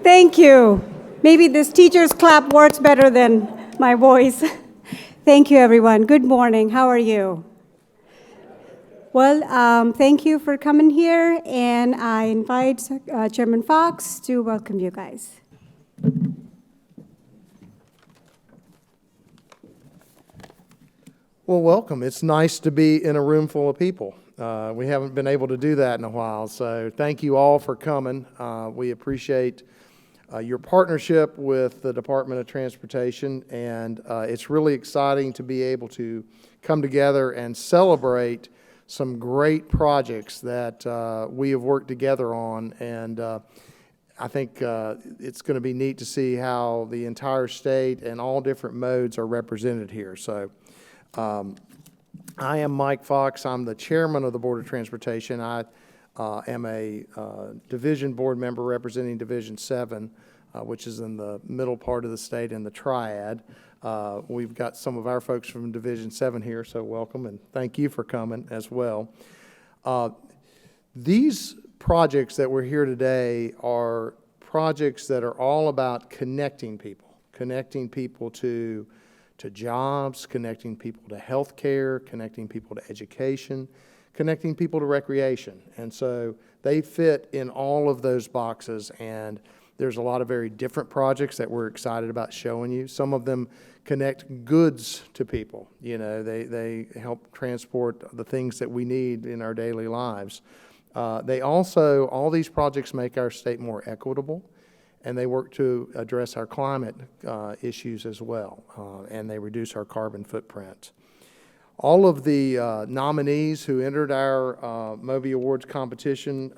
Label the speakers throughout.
Speaker 1: Thank you. Maybe this teacher's clap works better than my voice. Thank you, everyone. Good morning. How are you? Well, thank you for coming here, and I invite Chairman Fox to welcome you guys.
Speaker 2: Well, welcome. It's nice to be in a room full of people. We haven't been able to do that in a while, so thank you all for coming. We appreciate your partnership with the Department of Transportation, and it's really exciting to be able to come together and celebrate some great projects that we have worked together on, and I think it's going to be neat to see how the entire state and all different modes are represented here. So I am Mike Fox. I'm the chairman of the Board of Transportation. I am a division board member representing Division 7, which is in the middle part of the state in the Triad. We've got some of our folks from Division 7 here, so welcome, and thank you for coming as well. These projects that we're here today are projects that are all about connecting people to jobs, connecting people to healthcare, connecting people to education, connecting people to recreation. And so they fit in all of those boxes, and there's a lot of very different projects that we're excited about showing you. Some of them connect goods to people. You know, they help transport the things that we need in our daily lives. They also, all these projects make our state more equitable, and they work to address our climate issues as well, and they reduce our carbon footprint. All of the nominees who entered our MOBI Awards competition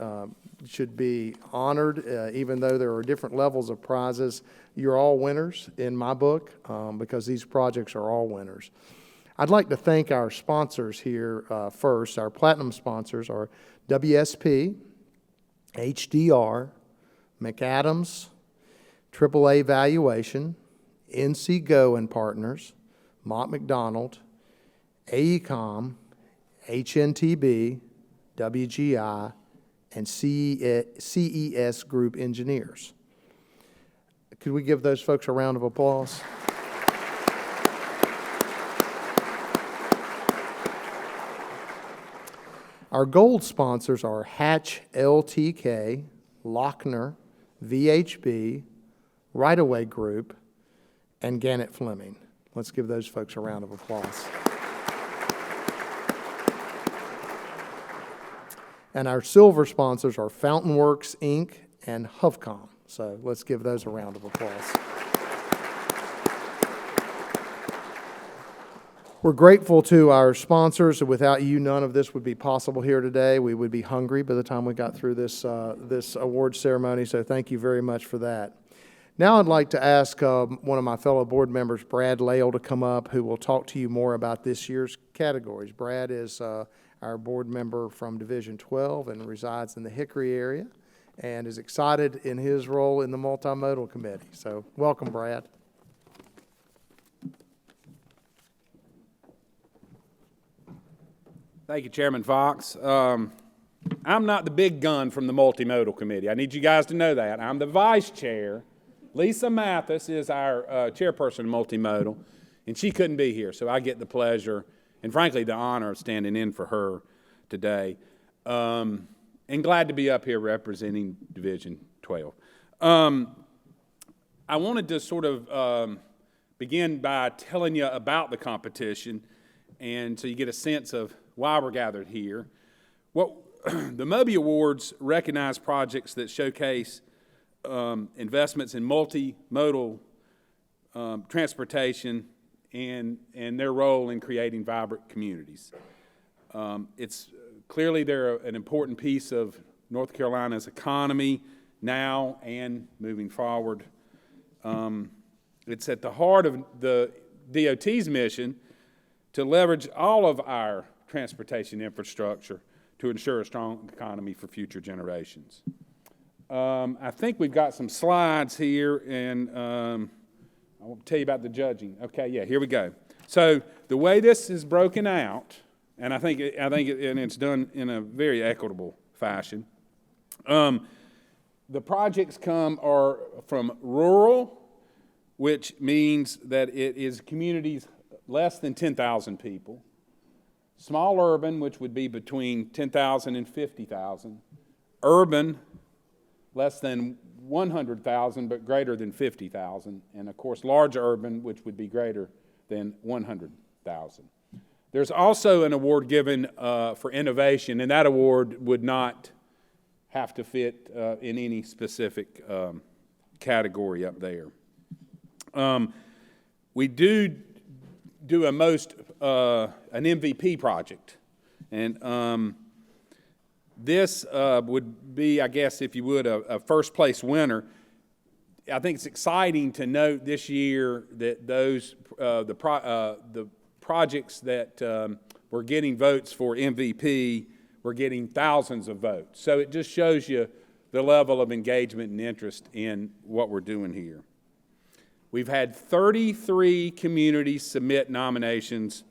Speaker 2: should be honored, even though there are different levels of prizes. You're all winners in my book because these projects are all winners. I'd like to thank our sponsors here first. Our platinum sponsors are WSP, HDR, McAdams, AAA Valuation, NC Go and Partners, Mott McDonald, AECOM, HNTB, WGI, and CES Group Engineers. Could we give those folks a round of applause? Our gold sponsors are Hatch LTK, Lochner, VHB, Right-Away Group, and Gannett Fleming. Let's give those folks a round of applause. And our silver sponsors are Fountain Works, Inc. and HovCom. So let's give those a round of applause. We're grateful to our sponsors. Without you, none of this would be possible here today. We would be hungry by the time we got through this award ceremony, so thank you very much for that. Now I'd like to ask one of my fellow board members, Brad Lale, to come up, who will talk to you more about this year's categories. Brad is our board member from Division 12 and resides in the Hickory area and is excited in his role in the Multimodal Committee. So welcome, Brad.
Speaker 3: Thank you, Chairman Fox. I'm not the big gun from the Multimodal Committee. I need you guys to know that. I'm the vice chair. Lisa Mathis is our chairperson of Multimodal, and she couldn't be here, so I get the pleasure and, frankly, the honor of standing in for her today. And glad to be up here representing Division 12. I wanted to sort of begin by telling you about the competition, and so you get a sense of why we're gathered here. The MOBI Awards recognize projects that showcase investments in multimodal transportation and their role in creating vibrant communities. It's clearly they're an important piece of North Carolina's economy now and moving forward. It's at the heart of the DOT's mission to leverage all of our transportation infrastructure to ensure a strong economy for future generations. I think we've got some slides here, and I want to tell you about the judging. Okay, yeah, here we go. So the way this is broken out, and I think and it's done in a very equitable fashion. The projects are from rural, which means that it is communities less than 10,000 people. Small urban, which would be between 10,000 and 50,000. Urban, less than 100,000 but greater than 50,000. And of course, large urban, which would be greater than 100,000. There's also an award given for innovation, and that award would not have to fit in any specific category up there. We do an MVP project, and this would be, I guess, if you would, a first place winner. I think it's exciting to note this year that the projects that were getting votes for MVP were getting thousands of votes. So it just shows you the level of engagement and interest in what we're doing here. We've had 33 communities submit nominations,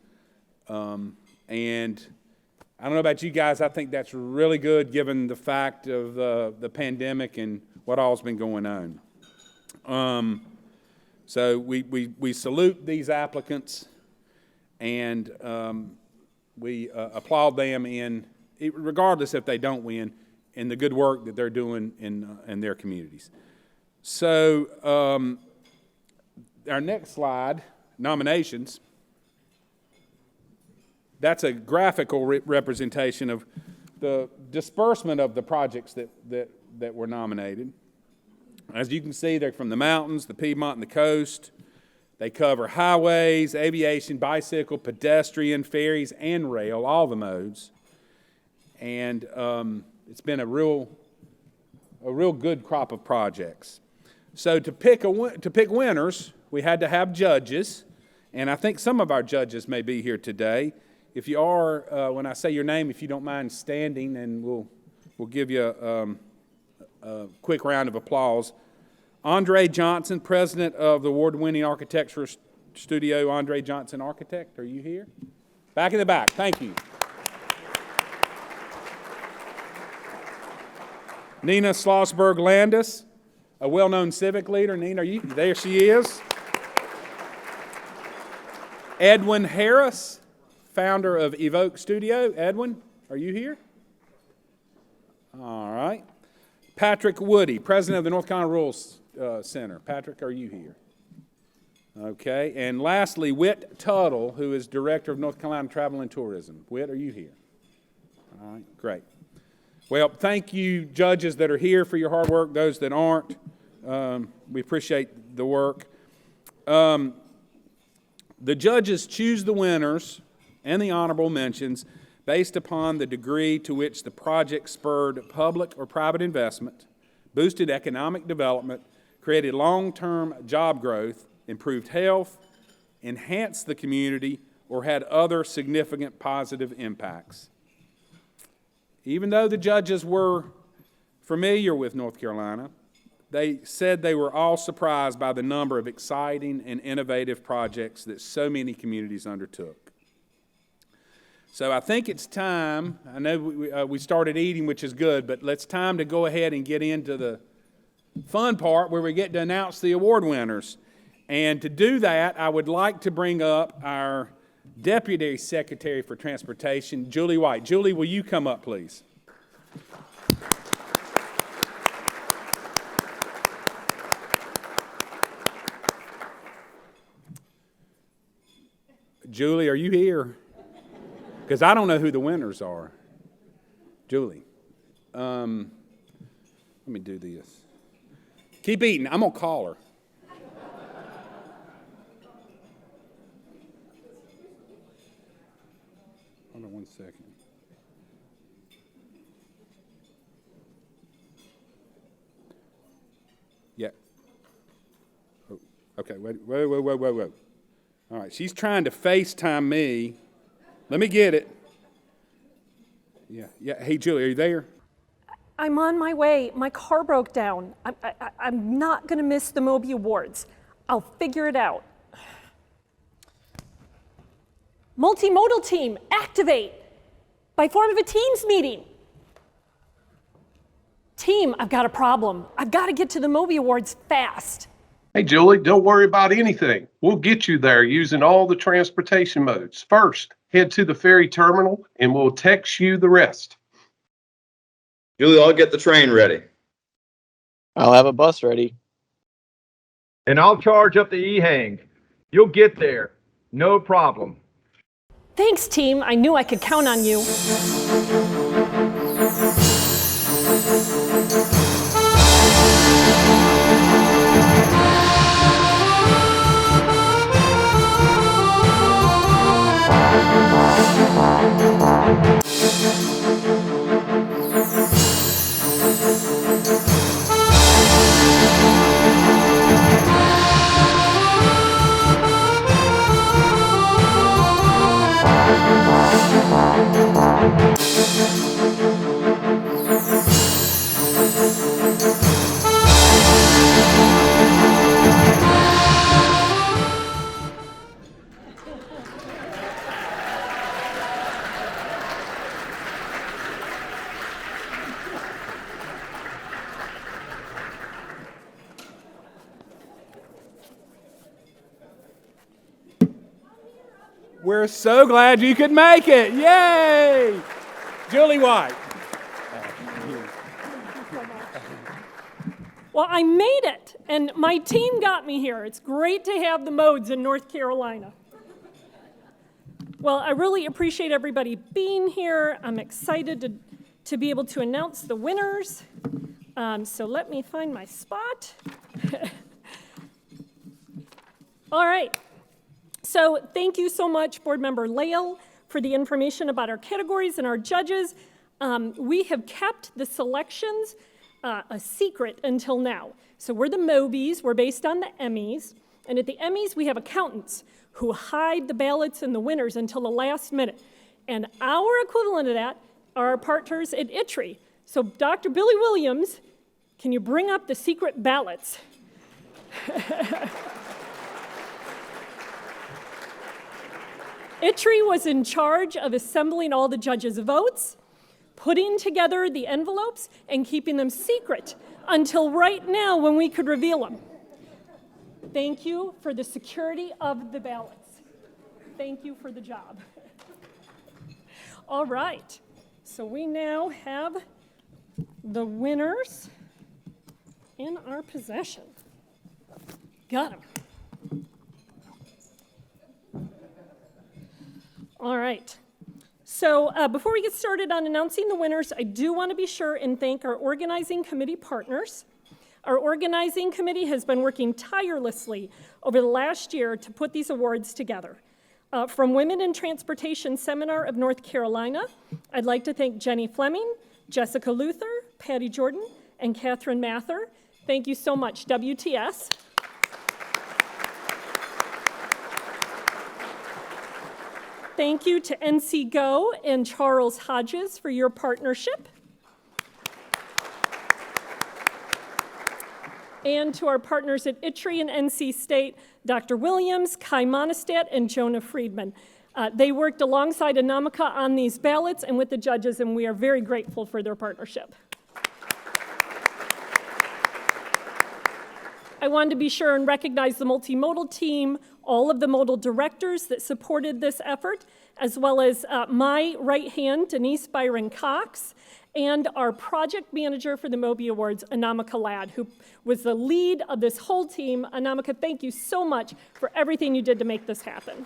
Speaker 3: and I don't know about you guys, I think that's really good given the fact of the pandemic and what all's been going on. So we salute these applicants, and we applaud them regardless if they don't win, in the good work that they're doing in their communities. So our next slide, nominations. That's a graphical representation of the disbursement of the projects that were nominated. As you can see, they're from the mountains, the Piedmont, and the coast. They cover highways, aviation, bicycle, pedestrian, ferries, and rail, all the modes. And it's been a real good crop of projects. So to pick winners, we had to have judges, and I think some of our judges may be here today. If you are, when I say your name, if you don't mind standing, and we'll give you a quick round of applause. Andre Johnson, president of the award-winning architecture studio, Andre Johnson Architect. Are you here? Back in the back. Thank you. Nina Schlossberg Landis, a well-known civic leader. Nina, there she is. Edwin Harris, founder of Evoke Studio. Edwin, are you here? All right. Patrick Woody, president of the North Carolina Rural Center. Patrick, are you here? Okay. And lastly, Whit Tuttle, who is director of North Carolina Travel and Tourism. Whit, are you here? All right, great. Well, thank you, judges that are here, for your hard work. Those that aren't, we appreciate the work. The judges choose the winners and the honorable mentions based upon the degree to which the project spurred public or private investment, boosted economic development, created long-term job growth, improved health, enhanced the community, or had other significant positive impacts. Even though the judges were familiar with North Carolina, they said they were all surprised by the number of exciting and innovative projects that so many communities undertook. So I think it's time. I know we started eating, which is good, but it's time to go ahead and get into the fun part where we get to announce the award winners. And to do that, I would like to bring up our Deputy Secretary for Transportation, Julie White. Julie, will you come up, please? Julie, are you here? Because I don't know who the winners are. Julie, let me do this. Keep eating. I'm going to call her. Hold on 1 second. Yeah. Oh, okay, wait. All right, she's trying to FaceTime me. Let me get it. Yeah. Hey, Julie, are you there?
Speaker 4: I'm on my way. My car broke down. I'm not going to miss the MOBI Awards. I'll figure it out. Multimodal team, activate by form of a Teams meeting. Team, I've got a problem. I've got to get to the MOBI Awards fast.
Speaker 5: Hey, Julie, don't worry about anything. We'll get you there using all the transportation modes. First, head to the ferry terminal and we'll text you the rest.
Speaker 6: Julie, I'll get the train ready.
Speaker 7: I'll have a bus ready.
Speaker 8: And I'll charge up the E-Hang. You'll get there. No problem.
Speaker 4: Thanks, team. I knew I could count on you.
Speaker 3: We're so glad you could make it. Yay! Julie White.
Speaker 4: Well, I made it, and my team got me here. It's great to have the modes in North Carolina. Well, I really appreciate everybody being here. I'm excited to be able to announce the winners. So let me find my spot. All right. So thank you so much, Board Member Lael, for the information about our categories and our judges. We have kept the selections a secret until now. So we're the MOBIs, we're based on the Emmys, and at the Emmys we have accountants who hide the ballots and the winners until the last minute. And our equivalent of that are our partners at ITRI. So Dr. Billy Williams, can you bring up the secret ballots? ITRI was in charge of assembling all the judges' votes, putting together the envelopes, and keeping them secret until right now when we could reveal them. Thank you for the security of the ballots. Thank you for the job. All right, so we now have the winners in our possession. Got them. All right. So before we get started on announcing the winners, I do want to be sure and thank our organizing committee partners. Our organizing committee has been working tirelessly over the last year to put these awards together. From Women in Transportation Seminar of North Carolina, I'd like to thank Jenny Fleming, Jessica Luther, Patty Jordan, and Catherine Mather. Thank you so much, WTS. Thank you to NC Go and Charles Hodges for your partnership. And to our partners at ITRI and NC State, Dr. Williams, Kai Monistat, and Jonah Friedman. They worked alongside Anamika on these ballots and with the judges, and we are very grateful for their partnership. I wanted to be sure and recognize the multimodal team, all of the modal directors that supported this effort, as well as my right hand, Denise Byron Cox, and our project manager for the MOBI Awards, Anamika Ladd, who was the lead of this whole team. Anamika, thank you so much for everything you did to make this happen.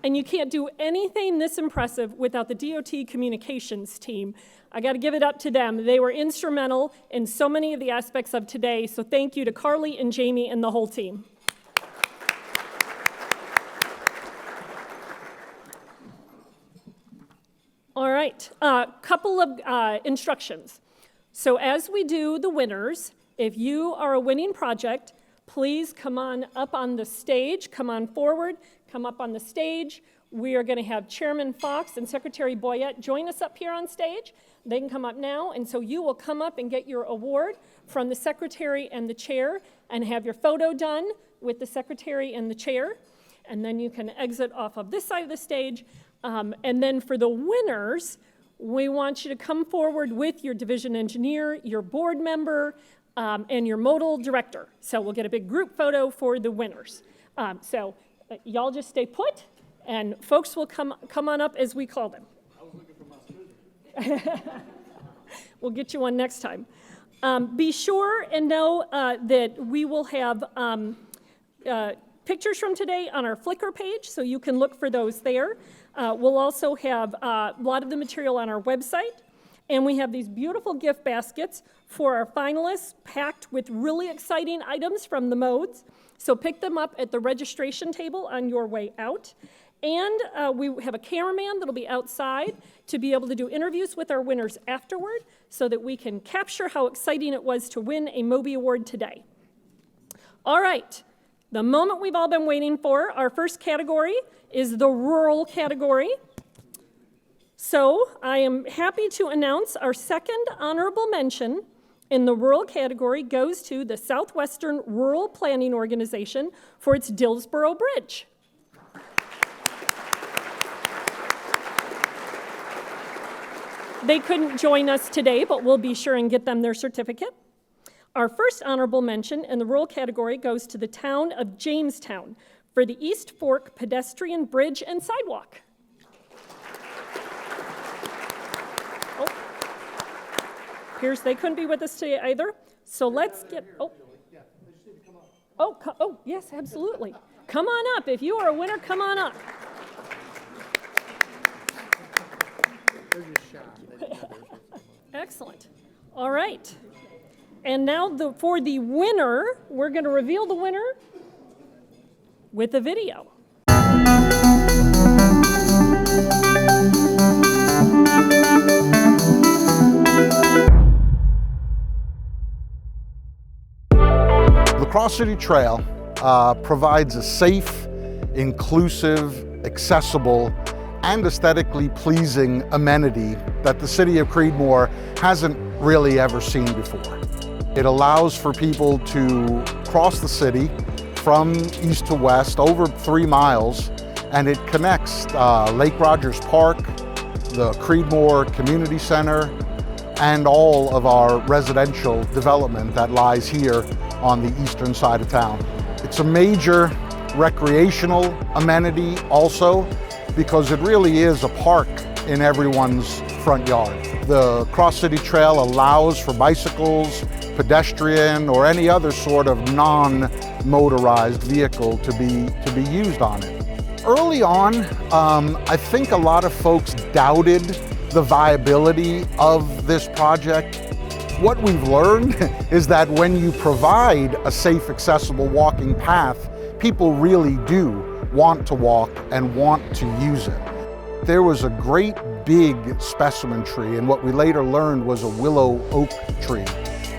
Speaker 4: And you can't do anything this impressive without the DOT communications team. I got to give it up to them. They were instrumental in so many of the aspects of today, so thank you to Carly and Jamie and the whole team. All right, a couple of instructions. So as we do the winners, if you are a winning project, please come on up on the stage, come on forward, come up on the stage. We are going to have Chairman Fox and Secretary Boyette join us up here on stage. They can come up now, and so you will come up and get your award from the Secretary and the Chair and have your photo done with the Secretary and the Chair, and then you can exit off of this side of the stage. And then for the winners, we want you to come forward with your division engineer, your board member, and your modal director. So we'll get a big group photo for the winners. So y'all just stay put, and folks will come on up as we call them. I was looking for my scooter. We'll get you one next time. Be sure and know that we will have pictures from today on our Flickr page, so you can look for those there. We'll also have a lot of the material on our website, and we have these beautiful gift baskets for our finalists, packed with really exciting items from the modes. So pick them up at the registration table on your way out. And we have a cameraman that'll be outside to be able to do interviews with our winners afterward, so that we can capture how exciting it was to win a MOBI award today. All right, the moment we've all been waiting for, our first category is the rural category. So I am happy to announce our second honorable mention in the rural category goes to the Southwestern Rural Planning Organization for its Dillsboro Bridge. They couldn't join us today, but we'll be sure and get them their certificate. Our first honorable mention in the rural category goes to the town of Jamestown for the East Fork Pedestrian Bridge and Sidewalk. Oh, appears they couldn't be with us today either. So let's get, oh, yes, absolutely. Come on up. If you are a winner, come on up. Excellent. All right. And now for the winner, we're going to reveal the winner with a video.
Speaker 9: The Cross City Trail provides a safe, inclusive, accessible, and aesthetically pleasing amenity that the city of Creedmoor hasn't really ever seen before. It allows for people to cross the city from east to west over 3 miles, and it connects Lake Rogers Park, the Creedmoor Community Center, and all of our residential development that lies here on the eastern side of town. It's a major recreational amenity also, because it really is a park in everyone's front yard. The Cross City Trail allows for bicycles, pedestrian, or any other sort of non-motorized vehicle to be used on it. Early on, I think a lot of folks doubted the viability of this project. What we've learned is that when you provide a safe, accessible walking path, people really do want to walk and want to use it. There was a great big specimen tree, and what we later learned was a willow oak tree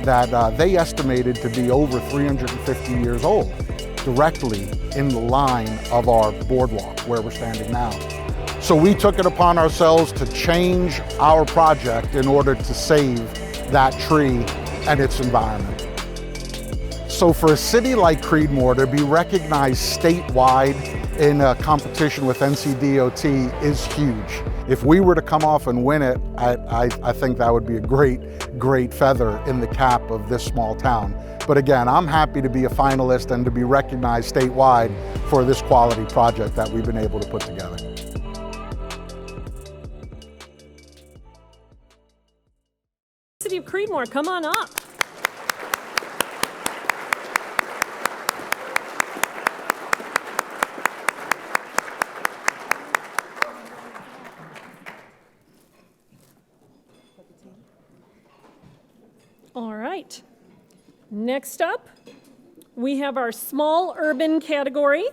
Speaker 9: that they estimated to be over 350 years old, directly in the line of our boardwalk where we're standing now. So we took it upon ourselves to change our project in order to save that tree and its environment. So for a city like Creedmoor to be recognized statewide in a competition with NCDOT is huge. If we were to come off and win it, I think that would be a great feather in the cap of this small town. But again, I'm happy to be a finalist and to be recognized statewide for this quality project that we've been able to put together.
Speaker 4: City of Creedmoor, come on up. All right. Next up, we have our small urban category.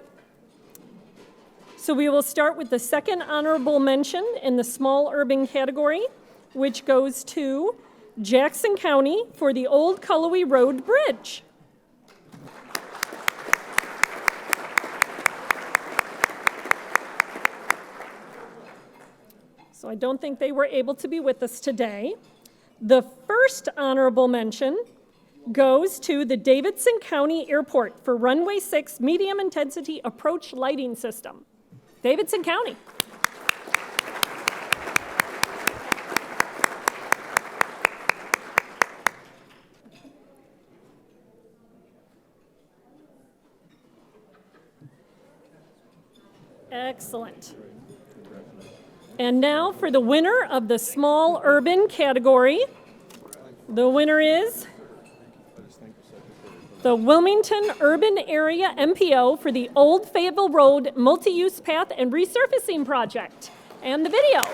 Speaker 4: So we will start with the second honorable mention in the small urban category, which goes to Jackson County for the Old Cullowhee Road Bridge. So I don't think they were able to be with us today. The first honorable mention goes to the Davidson County Airport for Runway 6 medium intensity approach lighting system. Davidson County. Excellent. And now for the winner of the small urban category. The winner is the Wilmington Urban Area MPO for the Old Fayetteville Road Multi-Use Path and Resurfacing Project. And the video.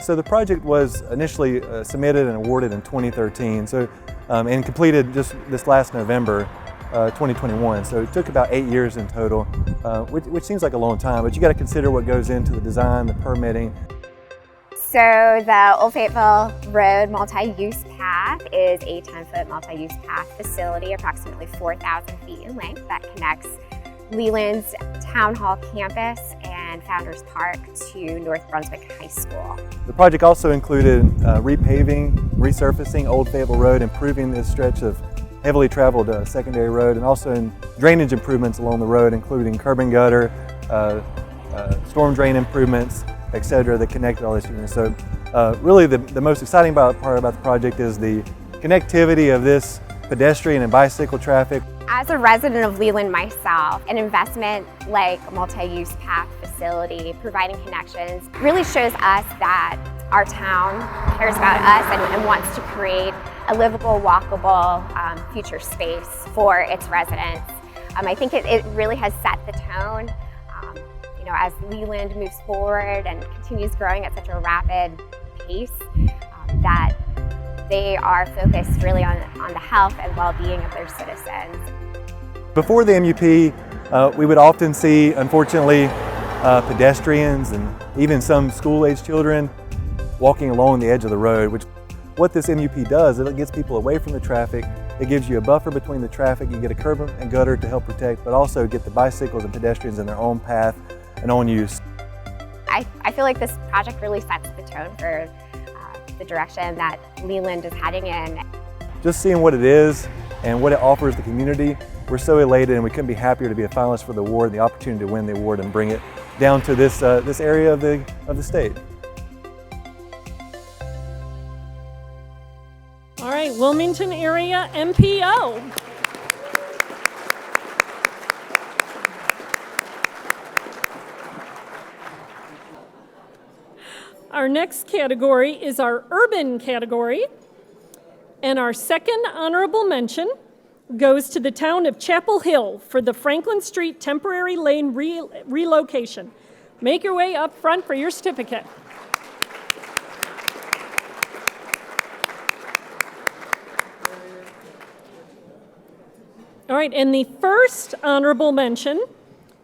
Speaker 10: So the project was initially submitted and awarded in 2013, and completed just this last November, 2021. So it took about 8 years in total, which seems like a long time, but you got to consider what goes into the design, the permitting.
Speaker 11: So the Old Fayetteville Road Multi-Use Path is a 10-foot multi-use path facility, approximately 4,000 feet in length, that connects Leland's Town Hall campus and Founders Park to North Brunswick High School.
Speaker 10: The project also included repaving, resurfacing Old Fayetteville Road, improving this stretch of heavily traveled secondary road, and also in drainage improvements along the road, including curb and gutter, storm drain improvements, etc., that connected all these units. So really the most exciting part about the project is the connectivity of this pedestrian and bicycle traffic.
Speaker 11: As a resident of Leland myself, an investment like a multi-use path facility, providing connections, really shows us that our town cares about us and wants to create a livable, walkable future space for its residents. I think it really has set the tone, as Leland moves forward and continues growing at such a rapid pace, that they are focused really on the health and well-being of their citizens.
Speaker 10: Before the MUP, we would often see, unfortunately, pedestrians and even some school-age children walking along the edge of the road, what this MUP does is it gets people away from the traffic. It gives you a buffer between the traffic. You get a curb and gutter to help protect, but also get the bicycles and pedestrians in their own path and own use.
Speaker 11: I feel like this project really sets the tone for the direction that Leland is heading in.
Speaker 10: Just seeing what it is and what it offers the community, we're so elated, and we couldn't be happier to be a finalist for the award and the opportunity to win the award and bring it down to this area of the state.
Speaker 4: All right, Wilmington Area MPO. Our next category is our urban category, and our second honorable mention goes to the town of Chapel Hill for the Franklin Street Temporary Lane relocation. Make your way up front for your certificate. All right, and the first honorable mention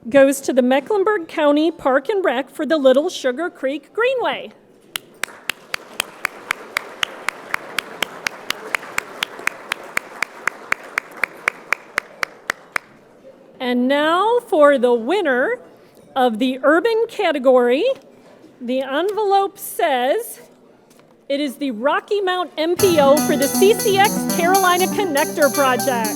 Speaker 4: goes to the Mecklenburg County Park and Rec for the Little Sugar Creek Greenway. And now for the winner of the urban category. The envelope says it is the Rocky Mount MPO for the CCX Carolina Connector Project.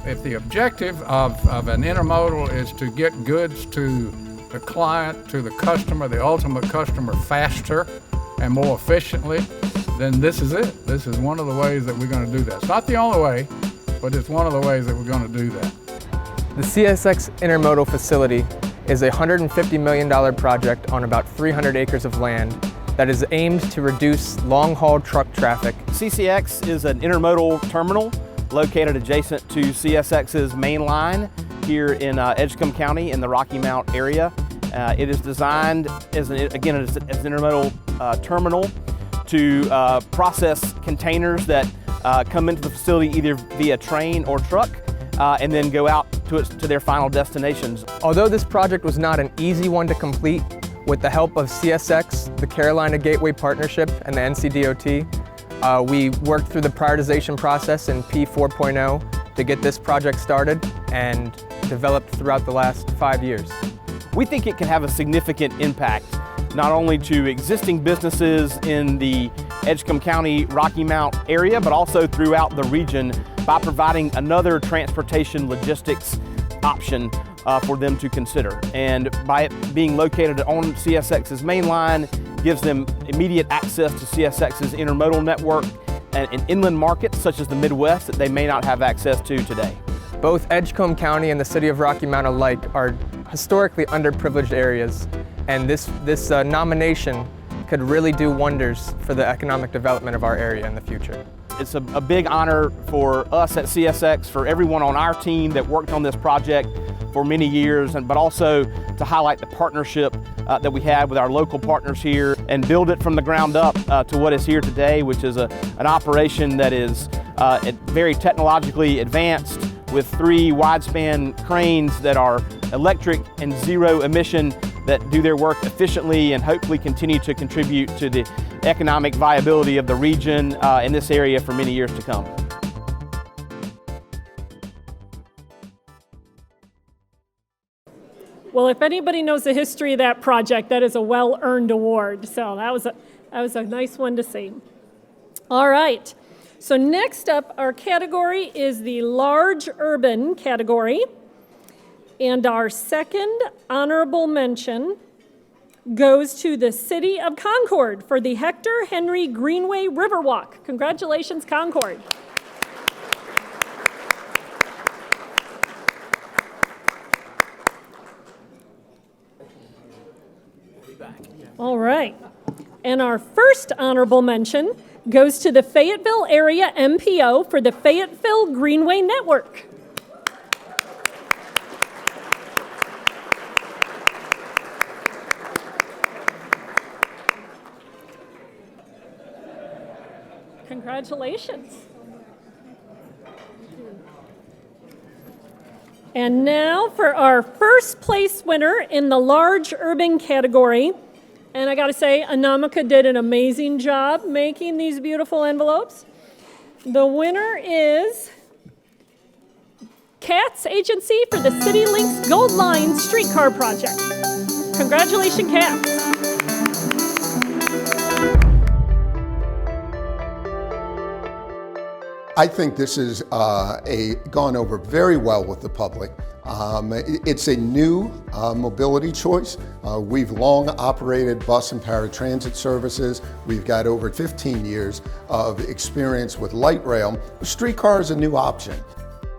Speaker 12: If the objective of an intermodal is to get goods to the client, to the customer, the ultimate customer, faster and more efficiently, then this is it. This is one of the ways that we're going to do that. It's not the only way, but it's one of the ways that we're going to do that.
Speaker 13: The CSX Intermodal Facility is a $150 million project on about 300 acres of land that is aimed to reduce long-haul truck traffic.
Speaker 14: CCX is an intermodal terminal located adjacent to CSX's main line here in Edgecombe County in the Rocky Mount area. It is designed as an intermodal terminal to process containers that come into the facility either via train or truck and then go out to their final destinations.
Speaker 13: Although this project was not an easy one to complete, with the help of CSX, the Carolina Gateway Partnership, and the NCDOT, we worked through the prioritization process in P 4.0 to get this project started and developed throughout the last 5 years.
Speaker 14: We think it can have a significant impact not only to existing businesses in the Edgecombe County Rocky Mount area, but also throughout the region by providing another transportation logistics option for them to consider. And by it being located on CSX's main line, gives them immediate access to CSX's intermodal network and inland markets such as the Midwest that they may not have access to today.
Speaker 13: Both Edgecombe County and the city of Rocky Mount alike are historically underprivileged areas, and this nomination could really do wonders for the economic development of our area in the future.
Speaker 14: It's a big honor for us at CSX, for everyone on our team that worked on this project for many years, but also to highlight the partnership that we have with our local partners here and build it from the ground up to what is here today, which is an operation that is very technologically advanced with 3 wide-span cranes that are electric and zero emission that do their work efficiently and hopefully continue to contribute to the economic viability of the region in this area for many years to come.
Speaker 4: Well, if anybody knows the history of that project, that is a well-earned award. So that was a nice one to see. All right. So next up, our category is the large urban category. And our second honorable mention goes to the City of Concord for the Hector Henry Greenway Riverwalk. Congratulations, Concord. All right. And our first honorable mention goes to the Fayetteville Area MPO for the Fayetteville Greenway Network. Congratulations. And now for our first place winner in the large urban category. And I gotta say, Anamika did an amazing job making these beautiful envelopes. The winner is Katz Agency for the City Links Gold Line Streetcar Project. Congratulations, Katz.
Speaker 15: I think this is gone over very well with the public. It's a new mobility choice. We've long operated bus and paratransit services. We've got over 15 years of experience with light rail. Streetcar is a new option.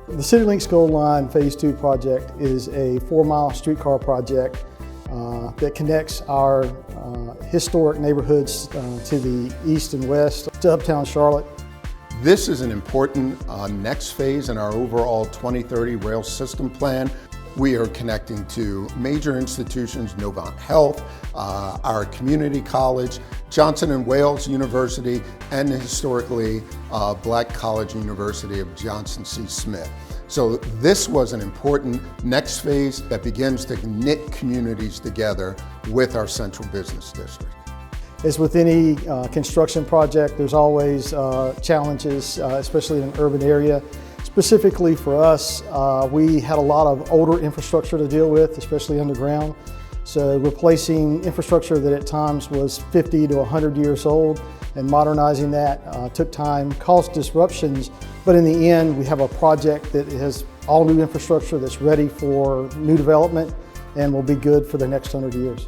Speaker 16: The City Links Gold Line Phase 2 project is a 4-mile streetcar project that connects our historic neighborhoods to the east and west to uptown Charlotte.
Speaker 15: This is an important next phase in our overall 2030 rail system plan. We are connecting to major institutions, Novant Health, our community college, Johnson & Wales University, and the historically Black College University of Johnson C. Smith. So this was an important next phase that begins to knit communities together with our central business district.
Speaker 16: As with any construction project, there's always challenges, especially in an urban area. Specifically for us, we had a lot of older infrastructure to deal with, especially underground. So replacing infrastructure that at times was 50 to 100 years old and modernizing that took time, caused disruptions, but in the end, we have a project that has all new infrastructure that's ready for new development and will be good for the next 100 years.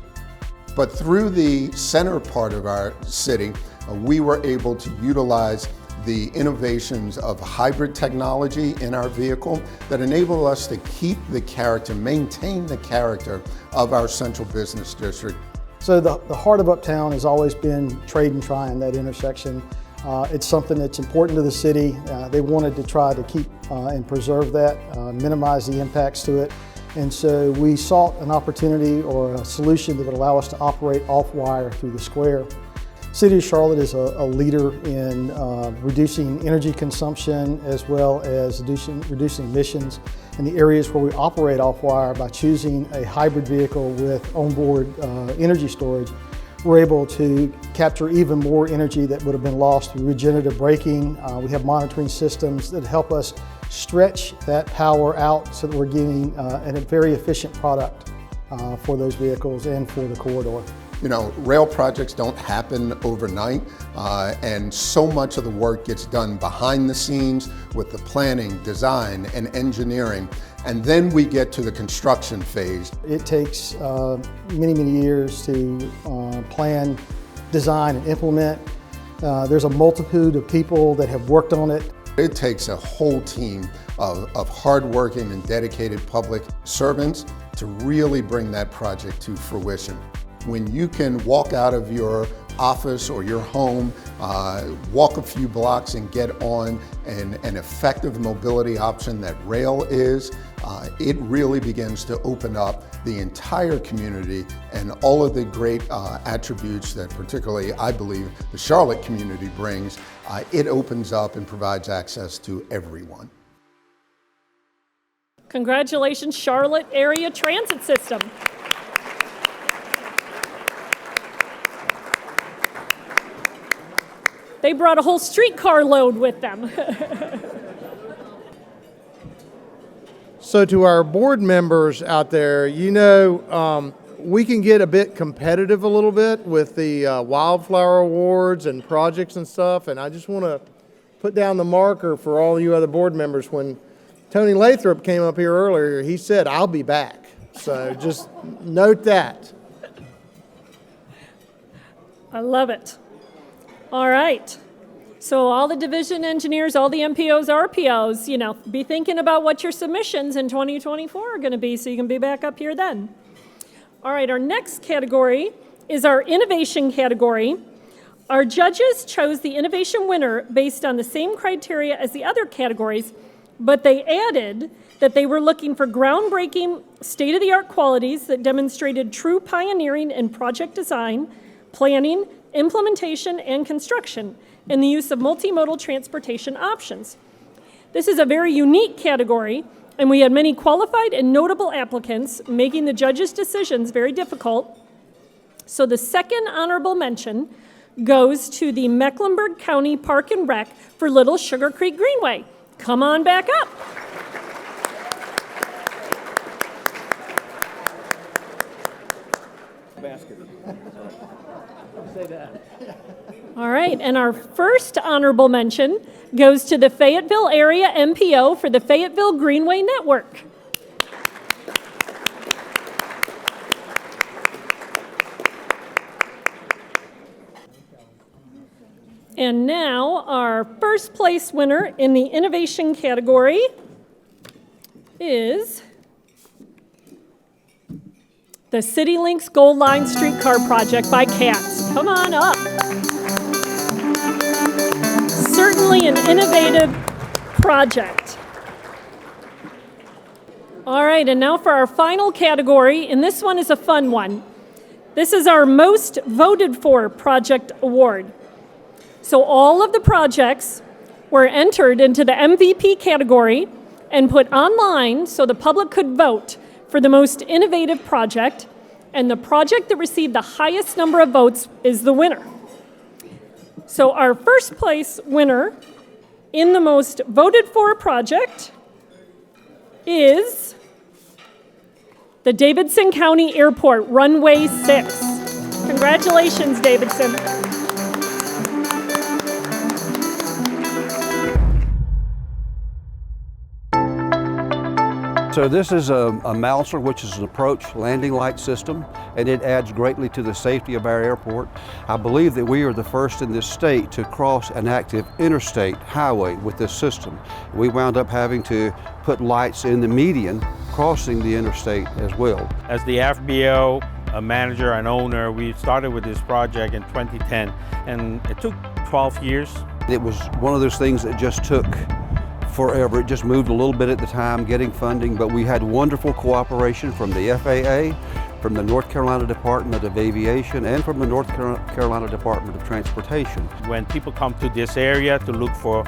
Speaker 15: But through the center part of our city, we were able to utilize the innovations of hybrid technology in our vehicle that enable us to keep the character, maintain the character of our central business district.
Speaker 16: So the heart of Uptown has always been Trade and Tryon, that intersection. It's something that's important to the city. They wanted to try to keep and preserve that, minimize the impacts to it. And so we sought an opportunity or a solution that would allow us to operate off-wire through the square. City of Charlotte is a leader in reducing energy consumption as well as reducing emissions in the areas where we operate off-wire by choosing a hybrid vehicle with onboard energy storage. We're able to capture even more energy that would have been lost through regenerative braking. We have monitoring systems that help us stretch that power out so that we're getting a very efficient product for those vehicles and for the corridor.
Speaker 15: You know, rail projects don't happen overnight, and so much of the work gets done behind the scenes with the planning, design, and engineering. And then we get to the construction phase.
Speaker 16: It takes many, many years to plan, design, and implement. There's a multitude of people that have worked on it.
Speaker 15: It takes a whole team of hardworking and dedicated public servants to really bring that project to fruition. When you can walk out of your office or your home, walk a few blocks and get on an effective mobility option that rail is, it really begins to open up the entire community and all of the great attributes that particularly I believe the Charlotte community brings. It opens up and provides access to everyone.
Speaker 4: Congratulations, Charlotte Area Transit System. They brought a whole streetcar load with them.
Speaker 2: So to our board members out there, you know, we can get a bit competitive a little bit with the wildflower awards and projects and stuff, and I just want to put down the marker for all you other board members. When Tony Lathrop came up here earlier, he said, "I'll be back." So just note that.
Speaker 4: I love it. All right. So all the division engineers, all the MPOs, RPOs, you know, be thinking about what your submissions in 2024 are going to be so you can be back up here then. All right, our next category is our innovation category. Our judges chose the innovation winner based on the same criteria as the other categories, but they added that they were looking for groundbreaking, state-of-the-art qualities that demonstrated true pioneering in project design, planning, implementation, and construction, and the use of multimodal transportation options. This is a very unique category, and we had many qualified and notable applicants, making the judges' decisions very difficult. So the second honorable mention goes to the Mecklenburg County Park and Rec for Little Sugar Creek Greenway. Come on back up. All right, and our first honorable mention goes to the Fayetteville Area MPO for the Fayetteville Greenway Network. And now our first place winner in the innovation category is the CityLinks Gold Line Streetcar Project by CATS. Come on up. Certainly an innovative project. All right, and now for our final category, and this one is a fun one. This is our Most Voted For Project Award. So all of the projects were entered into the MVP category and put online so the public could vote for the most innovative project, and the project that received the highest number of votes is the winner. So our first place winner in the most voted for project is the Davidson County Airport Runway 6. Congratulations, Davidson.
Speaker 17: So this is a Mouser, which is an approach landing light system, and it adds greatly to the safety of our airport. I believe that we are the first in this state to cross an active interstate highway with this system. We wound up having to put lights in the median crossing the interstate as well.
Speaker 18: As the FBO manager and owner, we started with this project in 2010, and it took 12 years.
Speaker 17: It was one of those things that just took forever. It just moved a little bit at the time, getting funding, but we had wonderful cooperation from the FAA, from the North Carolina Department of Aviation, and from the North Carolina Department of Transportation.
Speaker 18: When people come to this area to look for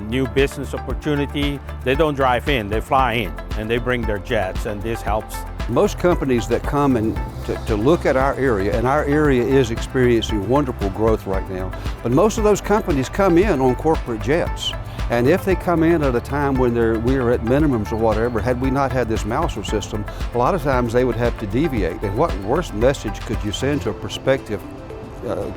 Speaker 18: new business opportunity, they don't drive in, they fly in, and they bring their jets, and this helps.
Speaker 17: Most companies that come and to look at our area, and our area is experiencing wonderful growth right now, but most of those companies come in on corporate jets. And if they come in at a time when we are at minimums or whatever, had we not had this Mouser system, a lot of times they would have to deviate. And what worse message could you send to a prospective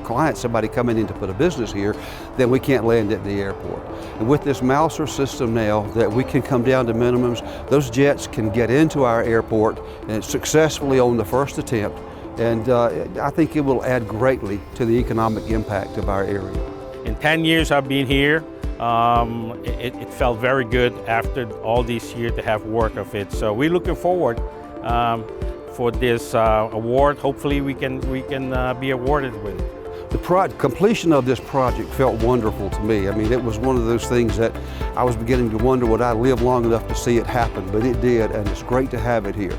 Speaker 17: client, somebody coming in to put a business here, then we can't land at the airport. And with this Mouser system now that we can come down to minimums, those jets can get into our airport and successfully on the first attempt. And I think it will add greatly to the economic impact of our area.
Speaker 18: In 10 years I've been here, it felt very good after all these years to have work of it. So we're looking forward for this award. Hopefully we can be awarded with it.
Speaker 17: The completion of this project felt wonderful to me. I mean, it was one of those things that I was beginning to wonder, would I live long enough to see it happen? But it did, and it's great to have it here.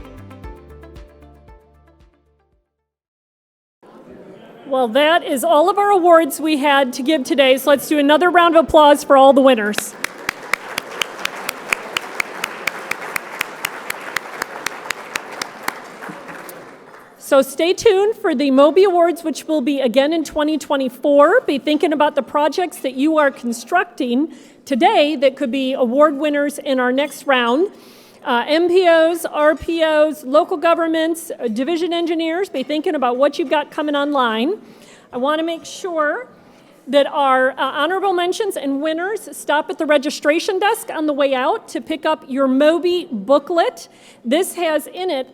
Speaker 4: Well, that is all of our awards we had to give today, so let's do another round of applause for all the winners. So stay tuned for the MOBI Awards, which will be again in 2024. Be thinking about the projects that you are constructing today that could be award winners in our next round. MPOs, RPOs, local governments, division engineers, be thinking about what you've got coming online. I want to make sure that our honorable mentions and winners stop at the registration desk on the way out to pick up your MOBI booklet. This has in it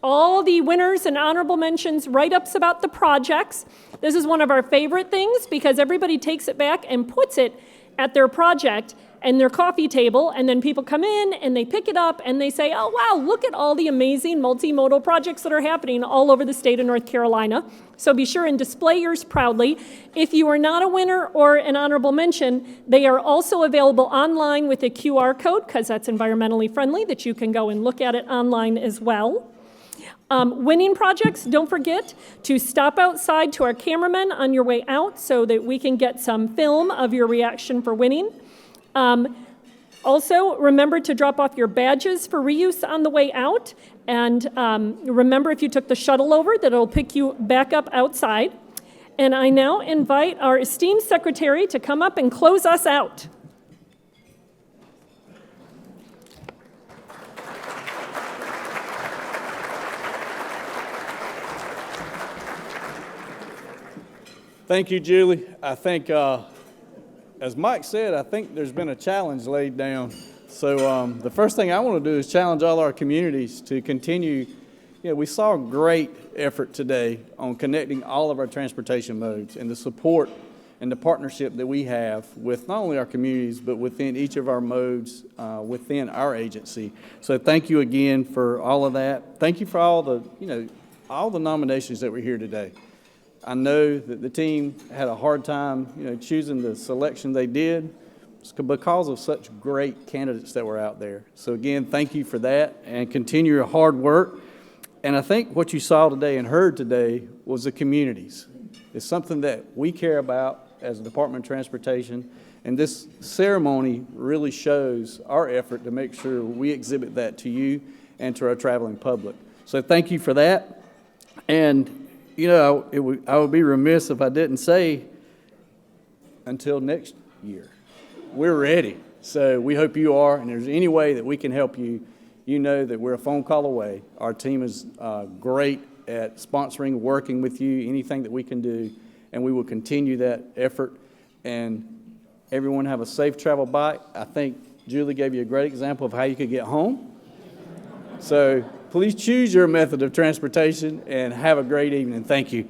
Speaker 4: all the winners and honorable mentions write-ups about the projects. This is one of our favorite things because everybody takes it back and puts it at their project and their coffee table, and then people come in and they pick it up and they say, oh wow, look at all the amazing multimodal projects that are happening all over the state of North Carolina. So be sure and display yours proudly. If you are not a winner or an honorable mention, they are also available online with a QR code, because that's environmentally friendly, that you can go and look at it online as well. Winning projects, don't forget to stop outside to our cameramen on your way out so that we can get some film of your reaction for winning. Also, remember to drop off your badges for reuse on the way out. And remember, if you took the shuttle over, that it'll pick you back up outside. And I now invite our esteemed secretary to come up and close us out.
Speaker 19: Thank you, Julie. I think, as Mike said, I think there's been a challenge laid down. So the first thing I want to do is challenge all our communities to continue. You know, we saw a great effort today on connecting all of our transportation modes and the support and the partnership that we have with not only our communities, but within each of our modes within our agency. So thank you again for all of that. Thank you for all the, all the nominations that were here today. I know that the team had a hard time, choosing the selection they did because of such great candidates that were out there. So again, thank you for that and continue your hard work. And I think what you saw today and heard today was the communities. It's something that we care about as a Department of Transportation, and this ceremony really shows our effort to make sure we exhibit that to you and to our traveling public. So thank you for that. And I would be remiss if I didn't say, until next year, we're ready. So we hope you are, and if there's any way that we can help you, you know that we're a phone call away. Our team is great at sponsoring, working with you, anything that we can do, and we will continue that effort. And everyone have a safe travel back. I think Julie gave you a great example of how you could get home. So please choose your method of transportation and have a great evening. Thank you.